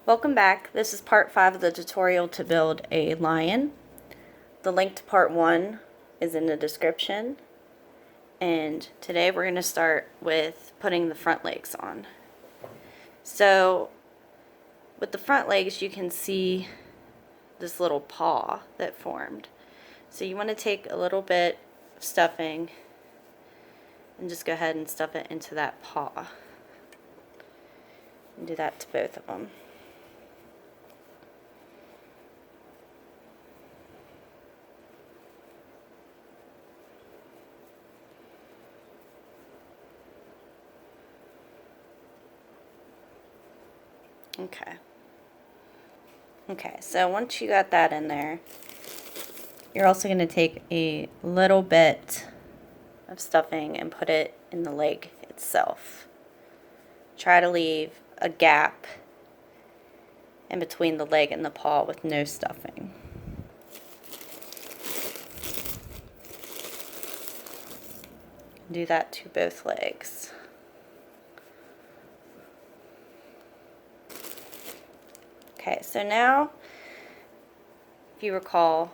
Welcome back. This is part 5 of the tutorial to build a lion. The link to part 1 is in the description. And today we're going to start with putting the front legs on. So with the front legs you can see this little paw that formed. So you want to take a little bit of stuffing and just go ahead and stuff it into that paw. And do that to both of them. Okay, so once you got that in there, you're also going to take a little bit of stuffing and put it in the leg itself. Try to leave a gap in between the leg and the paw with no stuffing. Do that to both legs. Okay, so now, if you recall,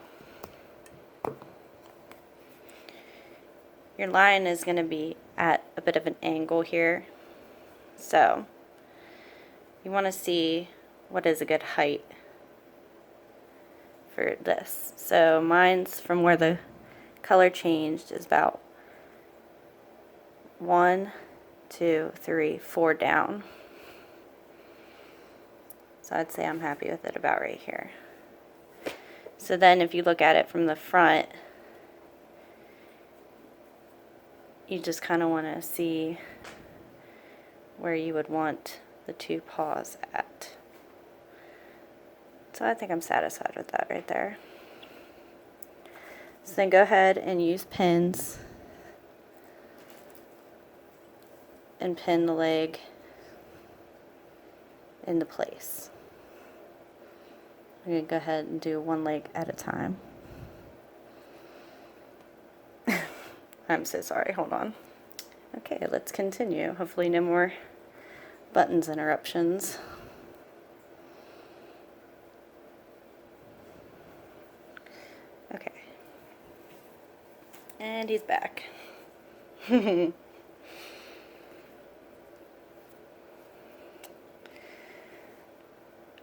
your lion is going to be at a bit of an angle here. So, you want to see what is a good height for this. So, mine's from where the color changed is about 1, 2, 3, 4 down. So I'd say I'm happy with it about right here. So then if you look at it from the front, you just kind of want to see where you would want the two paws at. So I think I'm satisfied with that right there. So then go ahead and use pins and pin the leg into place. I'm going to go ahead and do one leg at a time. I'm so sorry, hold on. Okay, let's continue. Hopefully no more buttons interruptions. Okay. And he's back.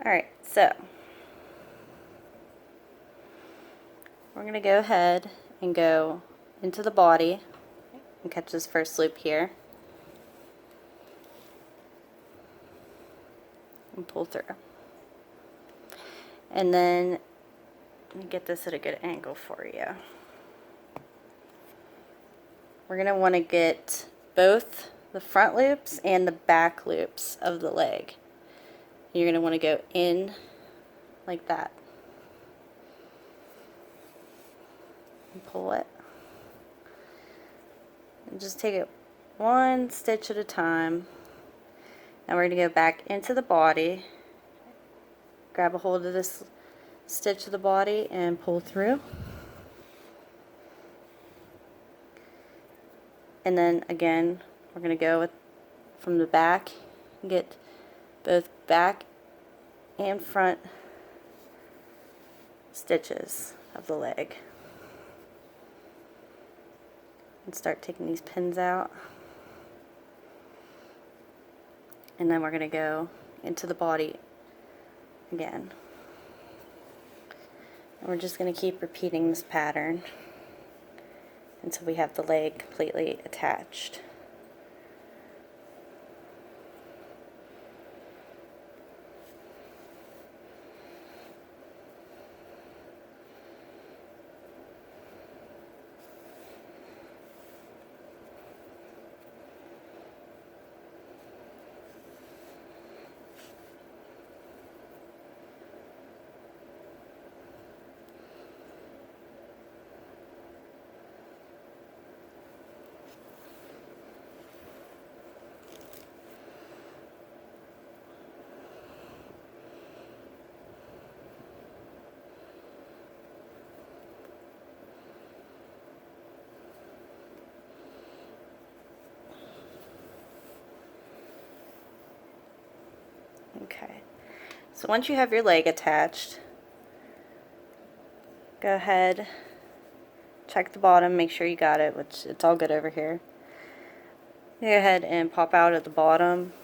Alright, so we're going to go ahead and go into the body and catch this first loop here and pull through. And then let me get this at a good angle for you. We're going to want to get both the front loops and the back loops of the leg. You're going to want to go in like that and pull it. And just take it one stitch at a time. Now we're going to go back into the body, grab a hold of this stitch of the body and pull through. And then again, we're going to go from the back and get both back and front stitches of the leg. And start taking these pins out. And then we're going to go into the body again. And we're just going to keep repeating this pattern until we have the leg completely attached. So once you have your leg attached, go ahead, check the bottom, make sure you got it, which it's all good over here. Go ahead and pop out at the bottom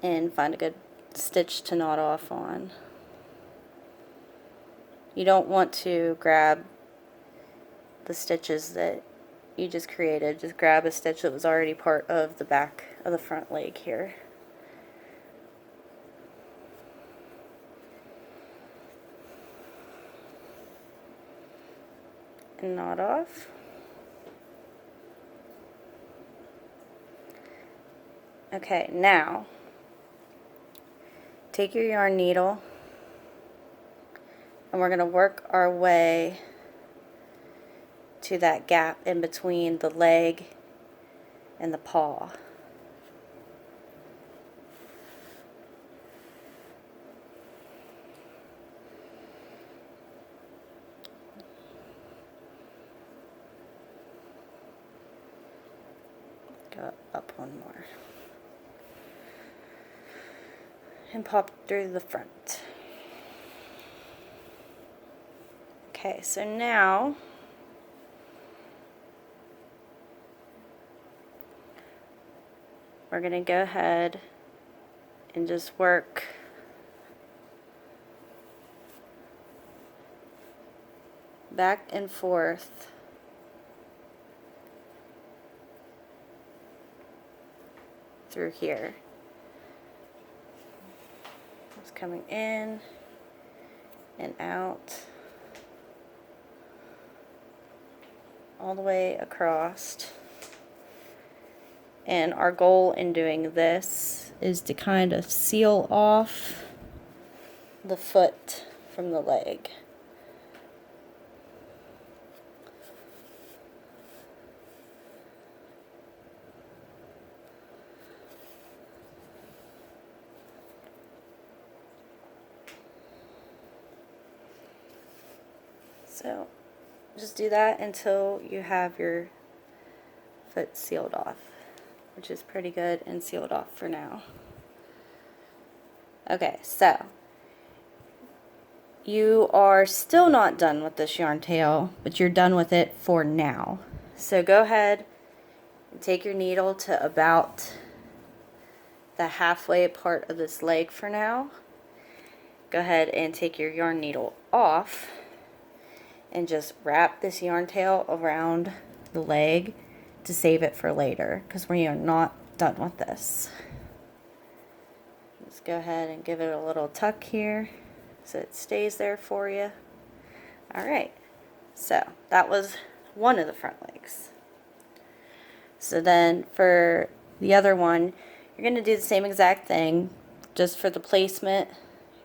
and find a good stitch to knot off on. You don't want to grab the stitches that you just created. Just grab a stitch that was already part of the back of the front leg here. And knot off. Okay, now take your yarn needle and we're going to work our way to that gap in between the leg and the paw. Go up one more. And pop through the front. Okay, so now we're going to go ahead and just work back and forth through here. It's coming in and out all the way across. And our goal in doing this is to kind of seal off the foot from the leg. So just do that until you have your foot sealed off, which is pretty good and sealed off for now. Okay, so you are still not done with this yarn tail, but you're done with it for now. So go ahead and take your needle to about the halfway part of this leg for now. Go ahead and take your yarn needle off and just wrap this yarn tail around the leg to save it for later, because we are not done with this. Just go ahead and give it a little tuck here so it stays there for you. Alright, so that was one of the front legs. So then for the other one, you're going to do the same exact thing, just for the placement.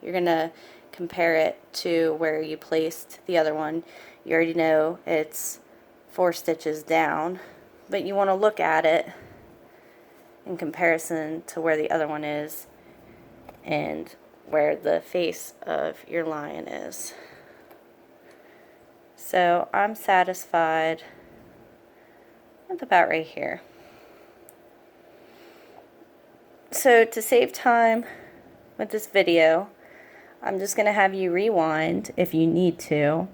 You're going to compare it to where you placed the other one. You already know it's 4 stitches down, but you want to look at it in comparison to where the other one is and where the face of your lion is. So I'm satisfied with about right here. So to save time with this video, I'm just going to have you rewind if you need to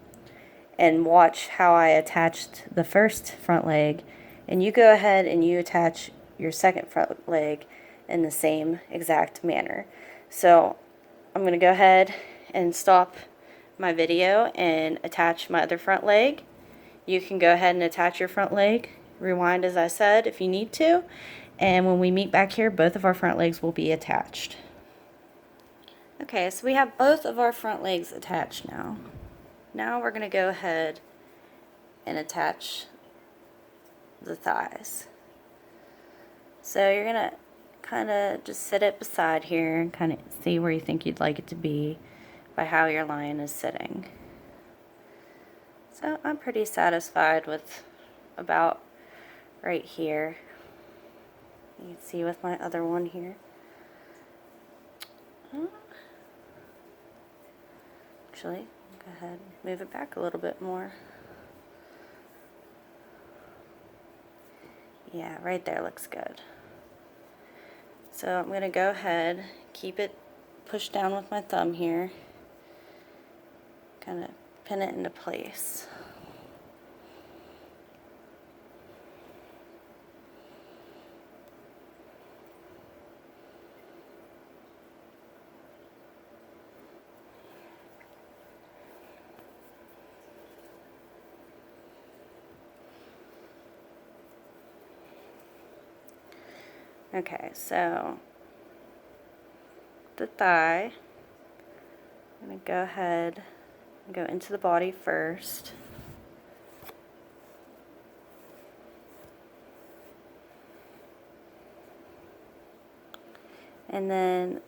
and watch how I attached the first front leg, and you go ahead and you attach your second front leg in the same exact manner. So I'm going to go ahead and stop my video and attach my other front leg. You can go ahead and attach your front leg, rewind as I said if you need to, and when we meet back here, both of our front legs will be attached. Okay, so we have both of our front legs attached now. Now we're going to go ahead and attach the thighs. So you're going to kind of just sit it beside here and kind of see where you think you'd like it to be by how your lion is sitting. So I'm pretty satisfied with about right here. You can see with my other one here. Actually, go ahead and move it back a little bit more. Yeah, right there looks good. So I'm going to go ahead, keep it push down with my thumb here, kind of pin it into place. Okay, so the thigh, I'm going to go ahead and go into the body first. And then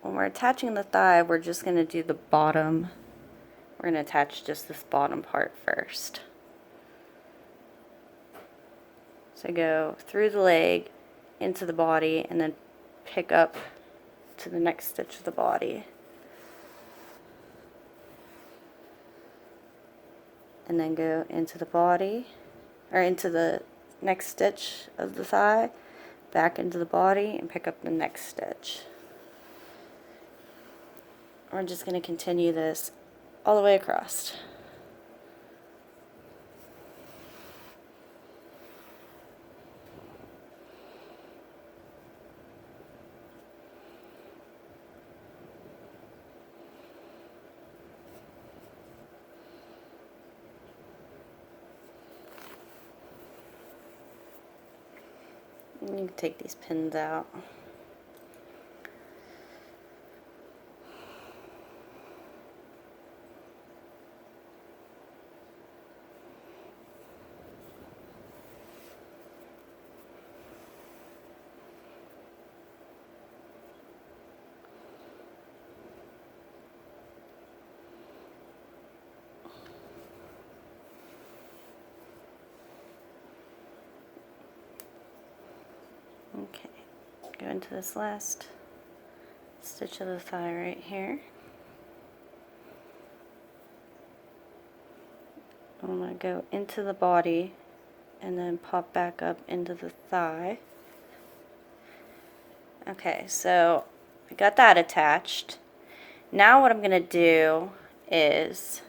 when we're attaching the thigh, we're just going to do the bottom. We're going to attach just this bottom part first. So go through the leg, into the body, and then pick up to the next stitch of the body. And then go into the body, or into the next stitch of the thigh, back into the body, and pick up the next stitch. We're just going to continue this all the way across. And you can take these pins out. Okay, go into this last stitch of the thigh right here. I'm going to go into the body and then pop back up into the thigh. Okay, so I got that attached. Now what I'm going to do is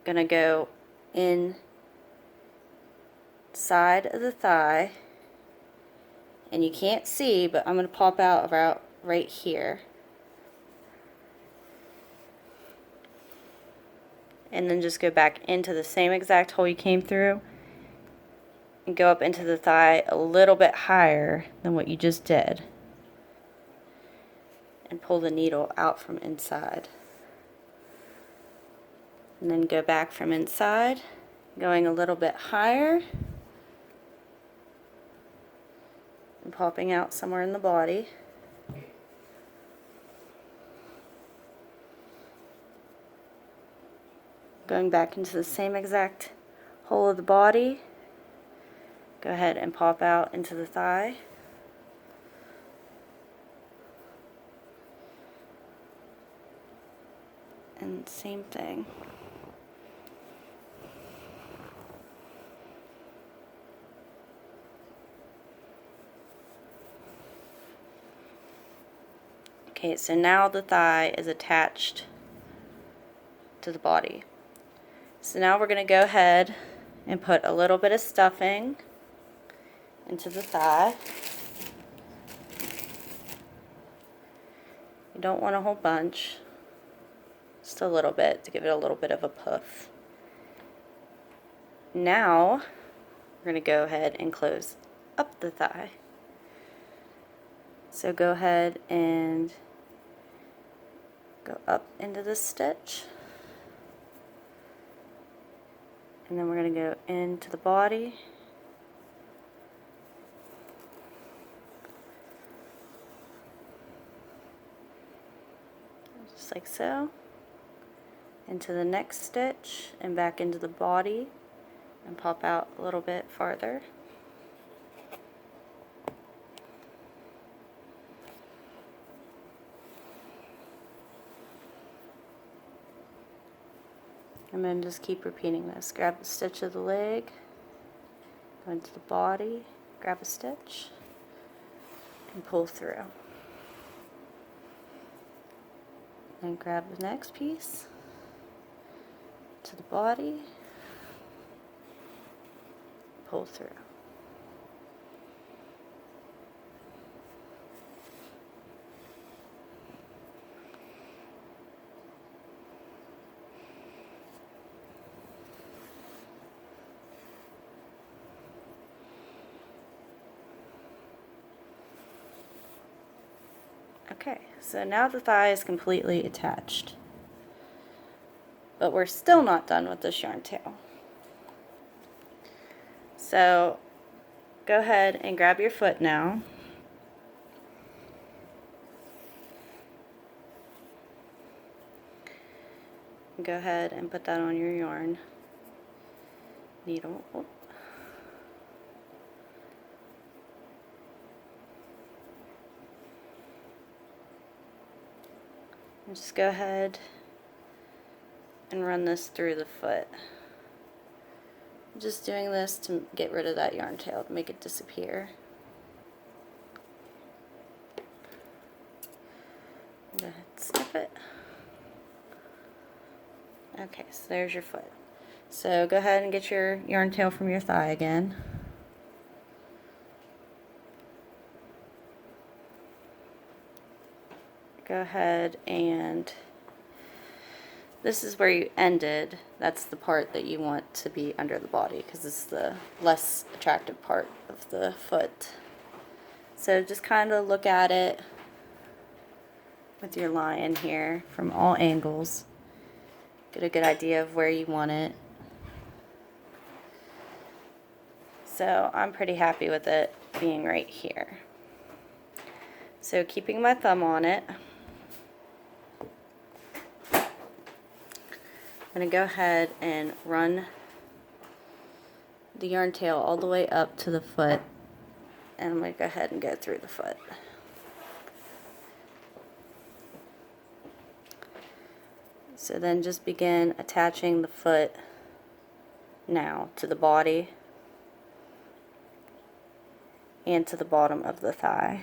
going to go inside of the thigh. And you can't see, but I'm going to pop out about right here. And then just go back into the same exact hole you came through. And go up into the thigh a little bit higher than what you just did. And pull the needle out from inside. And then go back from inside, going a little bit higher. And popping out somewhere in the body. Going back into the same exact hole of the body. Go ahead and pop out into the thigh. And same thing. Okay, so now the thigh is attached to the body. So now we're going to go ahead and put a little bit of stuffing into the thigh. You don't want a whole bunch, just a little bit to give it a little bit of a puff. Now we're going to go ahead and close up the thigh. So go ahead and go up into this stitch, and then we're going to go into the body, just like so, into the next stitch, and back into the body, and pop out a little bit farther. And then just keep repeating this. Grab a stitch of the leg, go into the body, grab a stitch, and pull through. And grab the next piece to the body, pull through. Okay, so now the thigh is completely attached. But we're still not done with this yarn tail. So go ahead and grab your foot now. Go ahead and put that on your yarn needle. Oh. And just go ahead and run this through the foot. I'm just doing this to get rid of that yarn tail, to make it disappear. Go ahead, snip it. Okay, so there's your foot. So go ahead and get your yarn tail from your thigh again. Go ahead and this is where you ended. That's the part that you want to be under the body because it's the less attractive part of the foot. So just kind of look at it with your lion here from all angles. Get a good idea of where you want it. So I'm pretty happy with it being right here. So keeping my thumb on it, I'm going to go ahead and run the yarn tail all the way up to the foot, and I'm going to go ahead and go through the foot. So then just begin attaching the foot now to the body and to the bottom of the thigh.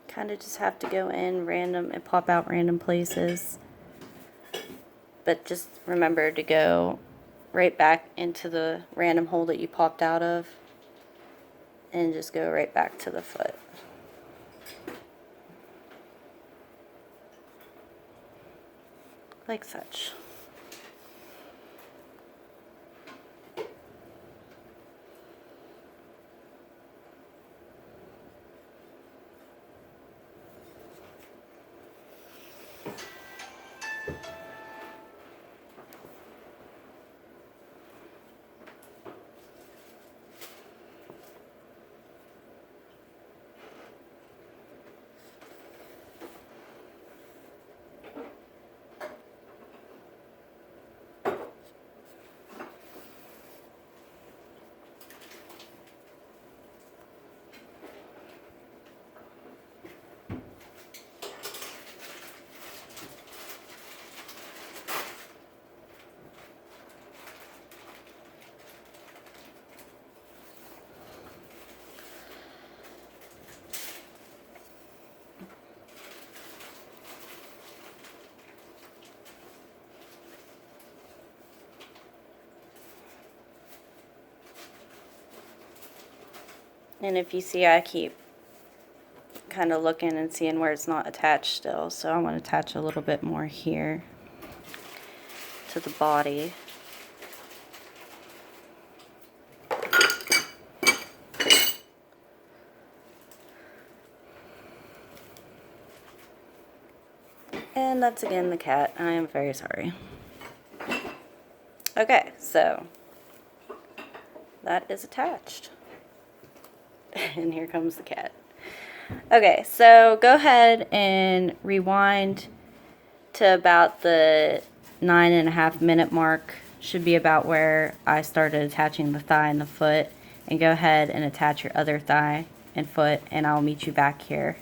Kind of just have to go in random and pop out random places, but just remember to go right back into the random hole that you popped out of and just go right back to the foot. Like such. And if you see, I keep kind of looking and seeing where it's not attached still, so I want to attach a little bit more here to the body. And that's again the cat. I am very sorry. Okay, so that is attached. And here comes the cat. Okay, so go ahead and rewind to about the 9.5 minute mark. Should be about where I started attaching the thigh and the foot. And go ahead and attach your other thigh and foot, and I'll meet you back here.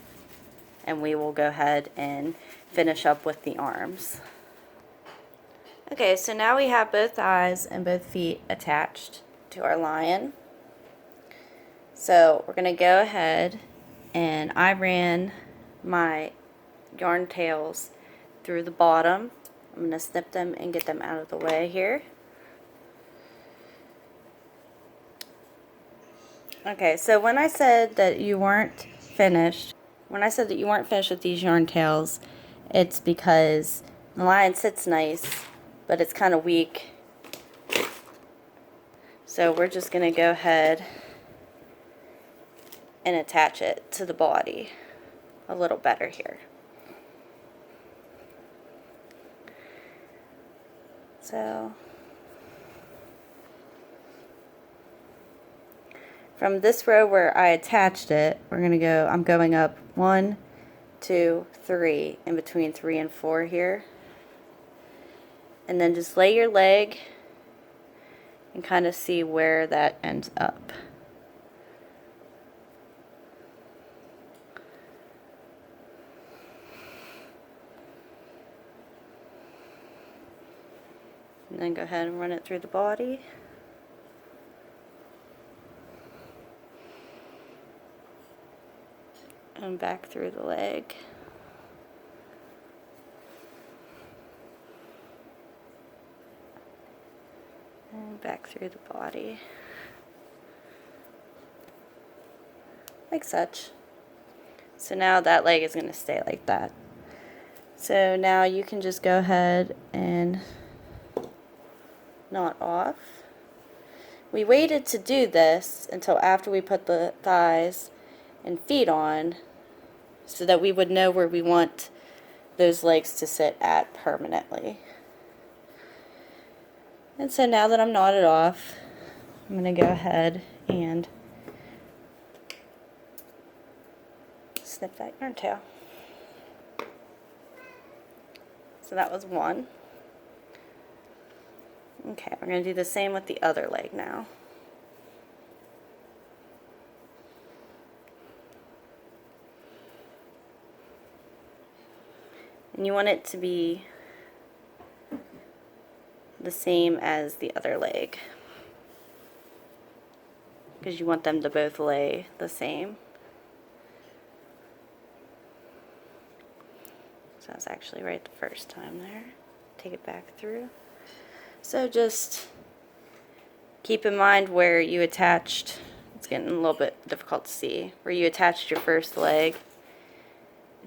And we will go ahead and finish up with the arms. Okay, so now we have both thighs and both feet attached to our lion. So we're going to go ahead, and I ran my yarn tails through the bottom. I'm going to snip them and get them out of the way here. Okay, so when I said that you weren't finished, with these yarn tails, it's because the lion sits nice, but it's kind of weak. So we're just going to go ahead and attach it to the body a little better here. So from this row where I attached it, I'm going up 1, 2, 3, in between 3 and 4 here. And then just lay your leg and kind of see where that ends up. And then go ahead and run it through the body. And back through the leg. And back through the body. Like such. So now that leg is going to stay like that. So now you can just go ahead and knot off. We waited to do this until after we put the thighs and feet on, so that we would know where we want those legs to sit at permanently. And so now that I'm knotted off, I'm going to go ahead and snip that yarn tail. So that was one. Okay, we're going to do the same with the other leg now. And you want it to be the same as the other leg, because you want them to both lay the same. So that's actually right the first time there. Take it back through. So just keep in mind where you attached, it's getting a little bit difficult to see, where you attached your first leg.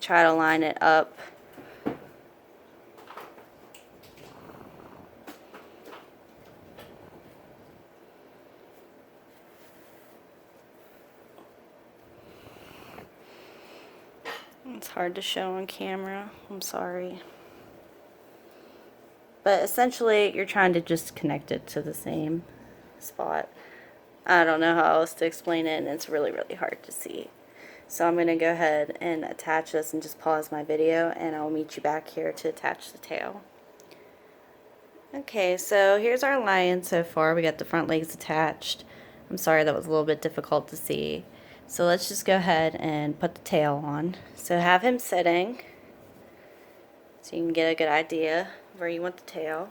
Try to line it up. It's hard to show on camera, I'm sorry. But essentially, you're trying to just connect it to the same spot. I don't know how else to explain it, and it's really, really hard to see. So I'm going to go ahead and attach this and just pause my video, and I'll meet you back here to attach the tail. Okay, so here's our lion so far. We got the front legs attached. I'm sorry that was a little bit difficult to see. So let's just go ahead and put the tail on. So have him sitting so you can get a good idea where you want the tail.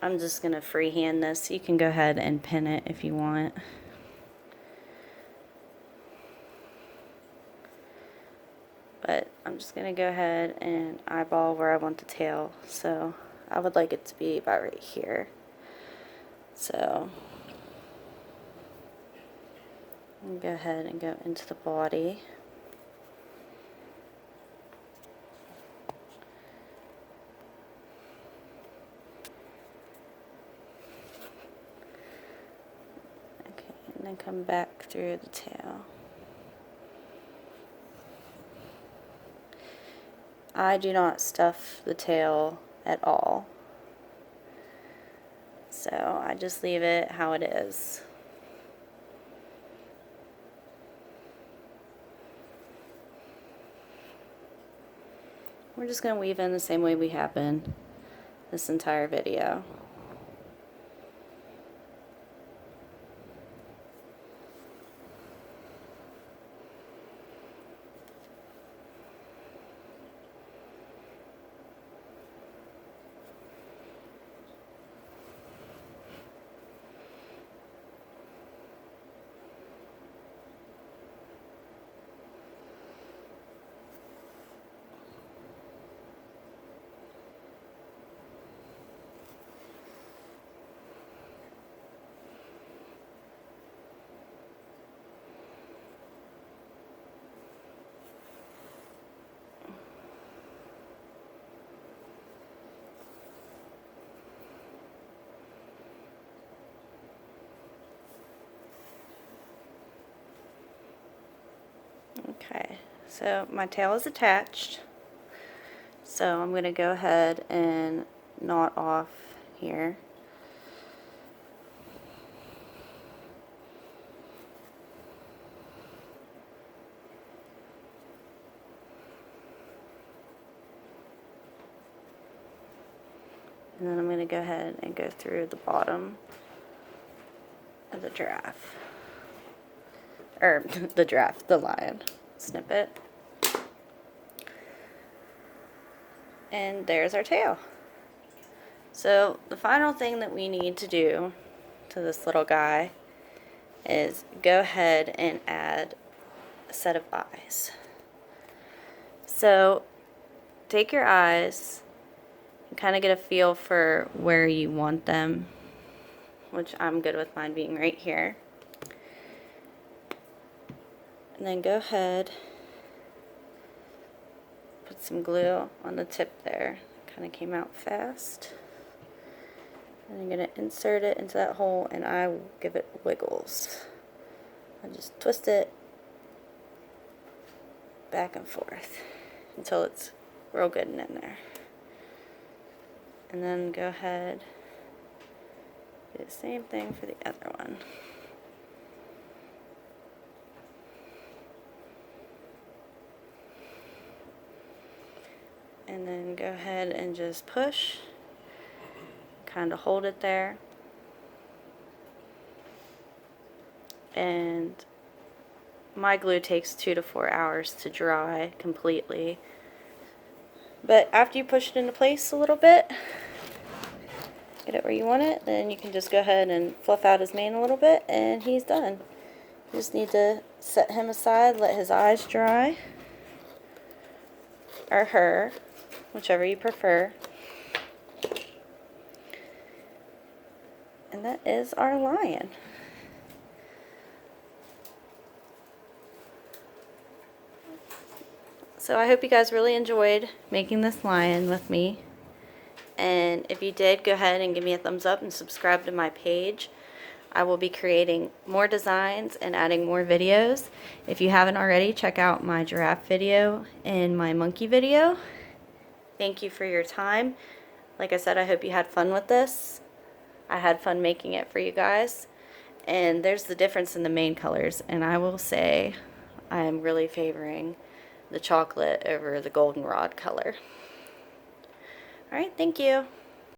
I'm just going to freehand this. You can go ahead and pin it if you want. But I'm just going to go ahead and eyeball where I want the tail. So I would like it to be about right here. So I'm go ahead and go into the body. Okay, and then come back through the tail. I do not stuff the tail at all. So I just leave it how it is. we're just going to weave in the same way we have been this entire video. Okay, so my tail is attached, so I'm going to go ahead and knot off here. And then I'm going to go ahead and go through the bottom of the giraffe. Or the lion. Snip it. And there's our tail. So the final thing that we need to do to this little guy is go ahead and add a set of eyes. So take your eyes and kind of get a feel for where you want them, which I'm good with mine being right here. And then go ahead, put some glue on the tip there. Kind of came out fast. And I'm going to insert it into that hole, and I will give it wiggles. I just twist it back and forth until it's real good and in there. And then go ahead, do the same thing for the other one. And then go ahead and just push, kind of hold it there, and my glue takes 2 to 4 hours to dry completely, but after you push it into place a little bit, get it where you want it, then you can just go ahead and fluff out his mane a little bit and he's done. You just need to set him aside, let his eyes dry, or her, whichever you prefer. And that is our lion. So I hope you guys really enjoyed making this lion with me. And if you did, go ahead and give me a thumbs up and subscribe to my page. I will be creating more designs and adding more videos. If you haven't already, check out my giraffe video and my monkey video. Thank you for your time. Like I said, I hope you had fun with this. I had fun making it for you guys. And there's the difference in the main colors. And I will say I am really favoring the chocolate over the goldenrod color. Alright, thank you.